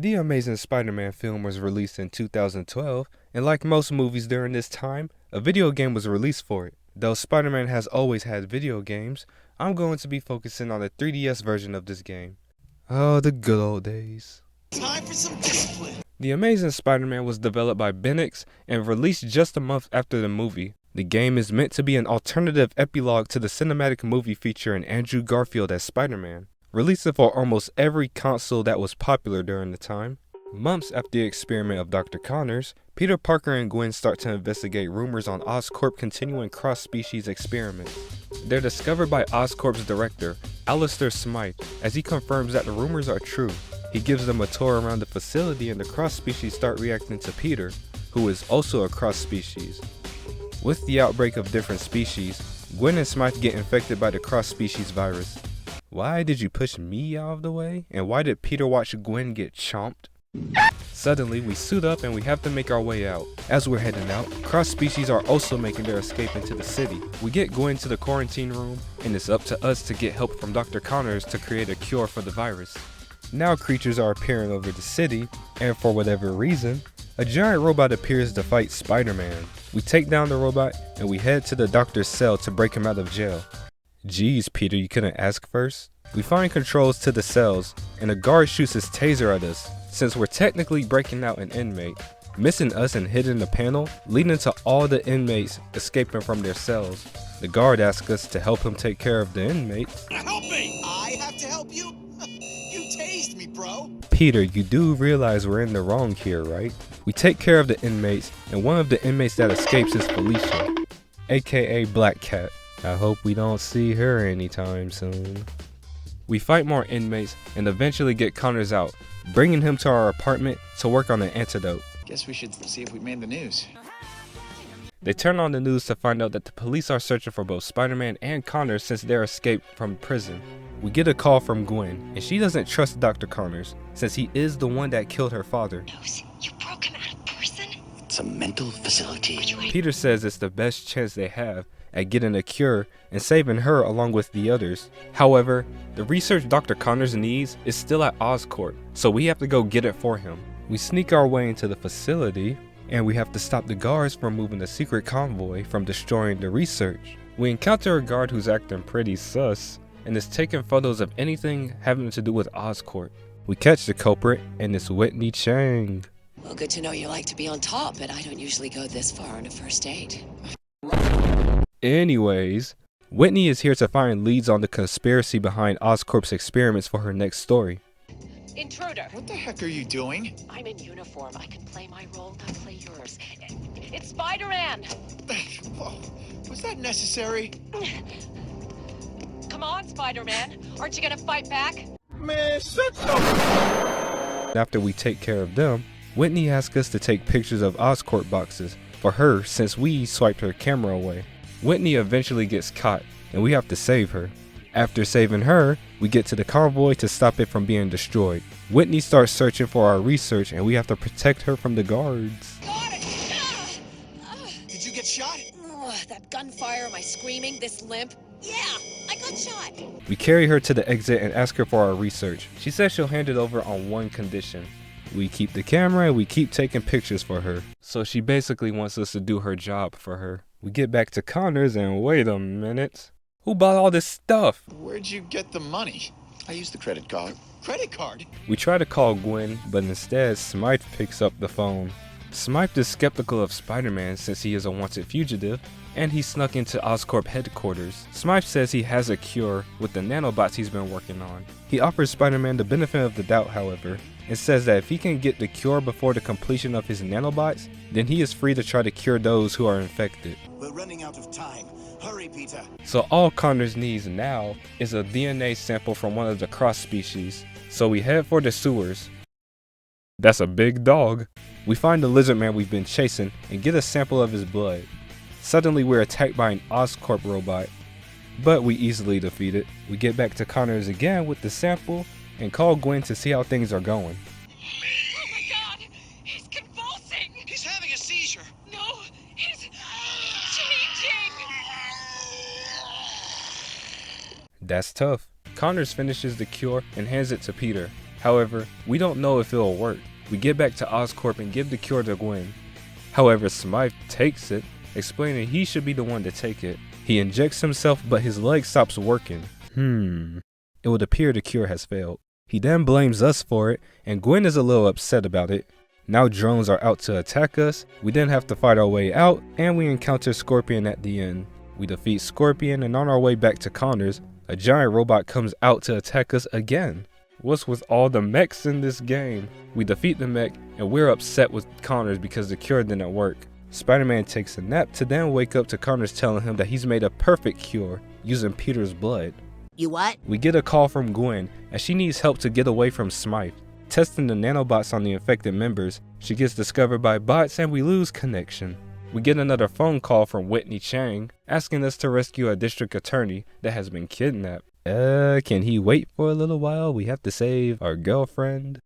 The Amazing Spider-Man film was released in 2012, and like most movies during this time, a video game was released for it. Though Spider-Man has always had video games, I'm going to be focusing on the 3DS version of this game. Oh, the good old days. Time for some discipline. The Amazing Spider-Man was developed by Benix and released just a month after the movie. The game is meant to be an alternative epilogue to the cinematic movie featuring Andrew Garfield as Spider-Man, releasing for almost every console that was popular during the time. Months after the experiment of Dr. Connors, Peter Parker and Gwen start to investigate rumors on Oscorp continuing cross-species experiments. They're discovered by Oscorp's director, Alistair Smythe, as he confirms that the rumors are true. He gives them a tour around the facility and the cross-species start reacting to Peter, who is also a cross-species. With the outbreak of different species, Gwen and Smythe get infected by the cross-species virus. Why did you push me out of the way? And why did Peter watch Gwen get chomped? Suddenly, we suit up and we have to make our way out. As we're heading out, cross-species are also making their escape into the city. We get Gwen to the quarantine room, and it's up to us to get help from Dr. Connors to create a cure for the virus. Now creatures are appearing over the city, and for whatever reason, a giant robot appears to fight Spider-Man. We take down the robot, and we head to the doctor's cell to break him out of jail. Geez, Peter, you couldn't ask first? We find controls to the cells, and a guard shoots his taser at us, since we're technically breaking out an inmate, missing us and hitting the panel, leading to all the inmates escaping from their cells. The guard asks us to help him take care of the inmates. Help me! I have to help you? You tased me, bro. Peter, you do realize we're in the wrong here, right? We take care of the inmates, and one of the inmates that escapes is Felicia, aka Black Cat. I hope we don't see her anytime soon. We fight more inmates and eventually get Connors out, bringing him to our apartment to work on an antidote. Guess we should see if we made the news. They turn on the news to find out that the police are searching for both Spider-Man and Connors since their escape from prison. We get a call from Gwen, and she doesn't trust Dr. Connors since he is the one that killed her father. You broke him out of prison? It's a mental facility. Peter says it's the best chance they have at getting a cure and saving her along with the others. However, the research Dr. Connors needs is still at Oscorp, so we have to go get it for him. We sneak our way into the facility, and we have to stop the guards from moving the secret convoy from destroying the research. We encounter a guard who's acting pretty sus, and is taking photos of anything having to do with Oscorp. We catch the culprit, and it's Whitney Chang. Well, good to know you like to be on top, but I don't usually go this far on a first date. Anyways, Whitney is here to find leads on the conspiracy behind Oscorp's experiments for her next story. Intruder! What the heck are you doing? I'm in uniform. I can play my role, now play yours. It's Spider-Man! Whoa, was that necessary? Come on, Spider-Man. Aren't you gonna fight back? Man, shut up! After we take care of them, Whitney asks us to take pictures of Oscorp boxes for her since we swiped her camera away. Whitney eventually gets caught, and we have to save her. After saving her, we get to the convoy to stop it from being destroyed. Whitney starts searching for our research, and we have to protect her from the guards. Got it! Did you get shot? That gunfire, my screaming, this limp. Yeah, I got shot. We carry her to the exit and ask her for our research. She says she'll hand it over on one condition. We keep the camera and we keep taking pictures for her. So she basically wants us to do her job for her. We get back to Connors and wait a minute. Who bought all this stuff? Where'd you get the money? I used the credit card. Credit card? We try to call Gwen, but instead Smythe picks up the phone. Smythe is skeptical of Spider-Man since he is a wanted fugitive, and he snuck into Oscorp headquarters. Smythe says he has a cure with the nanobots he's been working on. He offers Spider-Man the benefit of the doubt, however, and says that if he can get the cure before the completion of his nanobots, then he is free to try to cure those who are infected. We're running out of time. Hurry, Peter. So all Connors needs now is a DNA sample from one of the cross species. So we head for the sewers. That's a big dog. We find the lizard man we've been chasing and get a sample of his blood. Suddenly we're attacked by an Oscorp robot, but we easily defeat it. We get back to Connors again with the sample and call Gwen to see how things are going. Oh my god! He's convulsing! He's having a seizure. No, he's changing! That's tough. Connors finishes the cure and hands it to Peter. However, we don't know if it'll work. We get back to Oscorp and give the cure to Gwen. However, Smythe takes it, explaining he should be the one to take it. He injects himself, but his leg stops working. It would appear the cure has failed. He then blames us for it, and Gwen is a little upset about it. Now drones are out to attack us, we then have to fight our way out, and we encounter Scorpion at the end. We defeat Scorpion, and on our way back to Connor's, a giant robot comes out to attack us again. What's with all the mechs in this game? We defeat the mech, and we're upset with Connors because the cure didn't work. Spider-Man takes a nap to then wake up to Connors telling him that he's made a perfect cure using Peter's blood. You what? We get a call from Gwen, and she needs help to get away from Smythe. Testing the nanobots on the infected members, she gets discovered by bots and we lose connection. We get another phone call from Whitney Chang, asking us to rescue a district attorney that has been kidnapped. Can he wait for a little while? We have to save our girlfriend.